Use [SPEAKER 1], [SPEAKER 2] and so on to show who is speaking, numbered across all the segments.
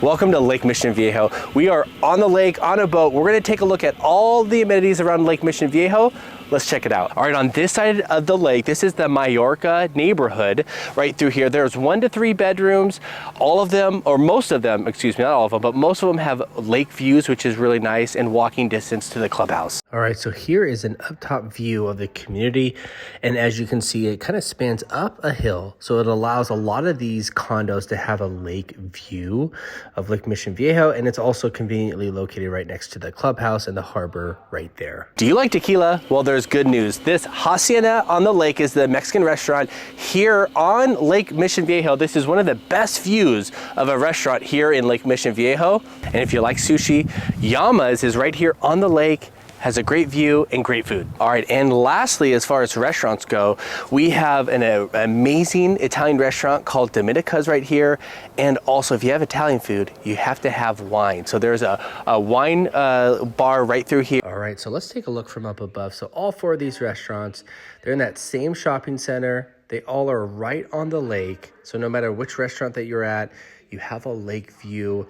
[SPEAKER 1] Welcome to Lake Mission Viejo. We are on the lake, on a boat. We're gonna take a look at all the amenities around Lake Mission Viejo. Let's check it out. All right, on this side of the lake, this is the Mallorca neighborhood right through here. There's 1 to 3 bedrooms. All of them, or most of them, excuse me, not all of them, but most of them have lake views, which is really nice, and walking distance to the clubhouse. All right, so here is an up top view of the community. And as you can see, it kind of spans up a hill. So it allows a lot of these condos to have a lake view of Lake Mission Viejo. And it's also conveniently located right next to the clubhouse and the harbor right there. Do you like tequila? Well, there's good news. This Hacienda on the Lake is the Mexican restaurant here on Lake Mission Viejo. This is one of the best views of a restaurant here in Lake Mission Viejo. And if you like sushi, Yama's is right here on the lake. Has a great view and great food. All right, and lastly, as far as restaurants go, we have an amazing Italian restaurant called Domenica's right here. And also, if you have Italian food, you have to have wine. So there's a wine bar right through here. All right, so let's take a look from up above. So all 4 of these restaurants, they're in that same shopping center. They all are right on the lake. So no matter which restaurant that you're at, you have a lake view,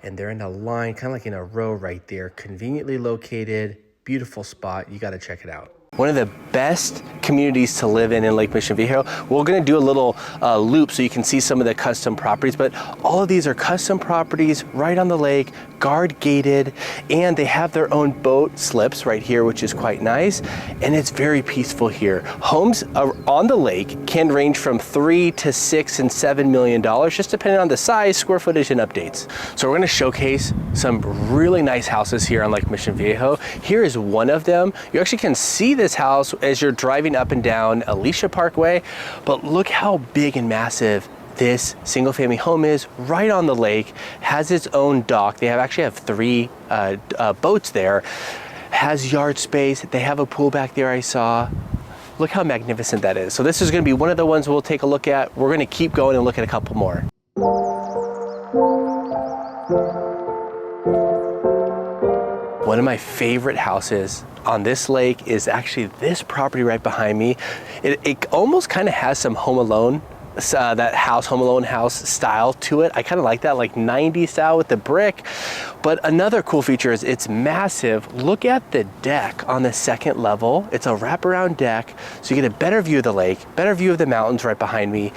[SPEAKER 1] and they're in a line, kind of like in a row right there, conveniently located. Beautiful spot. You got to check it out. One of the best communities to live in Lake Mission Viejo. We're going to do a little loop so you can see some of the custom properties, but all of these are custom properties right on the lake, guard gated, and they have their own boat slips right here, which is quite nice. And it's very peaceful here. Homes on the lake can range from $3 to $6 and $7 million, just depending on the size, square footage, and updates. So we're going to showcase some really nice houses here on Lake Mission Viejo. Here is one of them. You actually can see this house as you're driving up and down Alicia Parkway, but look how big and massive this single family home is right on the lake. Has its own dock. They actually have 3 boats there. Has yard space. They have a pool back there I saw. Look how magnificent that is. So this is going to be one of the ones we'll take a look at. We're going to keep going and look at a couple more. One of my favorite houses on this lake is actually this property right behind me. It almost kind of has some Home Alone, Home Alone house style to it. I kind of like that, like 90s style with the brick. But another cool feature is it's massive. Look at the deck on the 2nd level. It's a wraparound deck, so you get a better view of the lake, better view of the mountains right behind me.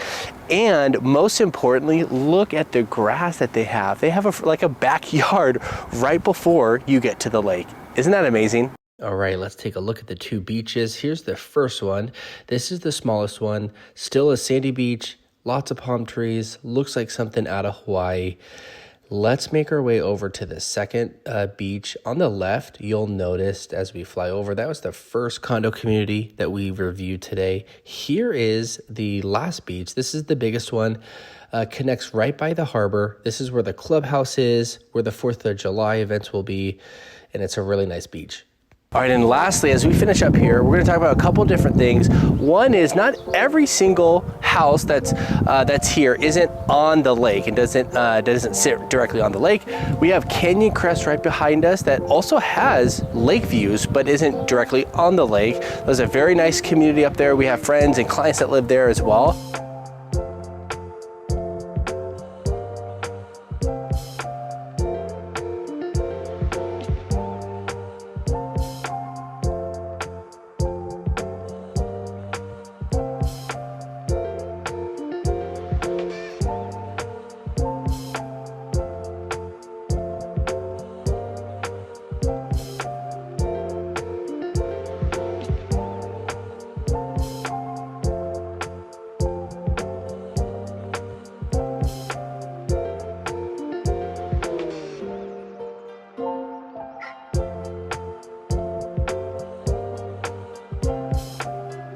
[SPEAKER 1] And most importantly, look at the grass that they have. They have like a backyard right before you get to the lake. Isn't that amazing? All right, let's take a look at the 2 beaches. Here's the first one. This is the smallest one. Still a sandy beach, lots of palm trees. Looks like something out of Hawaii. Let's make our way over to the second beach. On the left, you'll notice as we fly over, that was the first condo community that we reviewed today. Here is the last beach. This is the biggest one. Connects right by the harbor. This is where the clubhouse is, where the 4th of July events will be, and it's a really nice beach. All right, and lastly, as we finish up here, we're going to talk about a couple different things. One is not every single house that's here isn't on the lake and doesn't sit directly on the lake. We have Canyon Crest right behind us that also has lake views, but isn't directly on the lake. There's a very nice community up there. We have friends and clients that live there as well.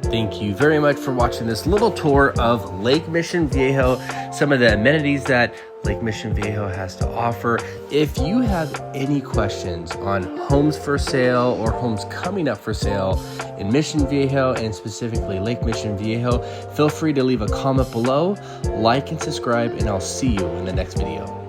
[SPEAKER 1] Thank you very much for watching this little tour of Lake Mission Viejo, some of the amenities that Lake Mission Viejo has to offer. If you have any questions on homes for sale or homes coming up for sale in Mission Viejo and specifically Lake Mission Viejo, feel free to leave a comment below, like and subscribe, and I'll see you in the next video.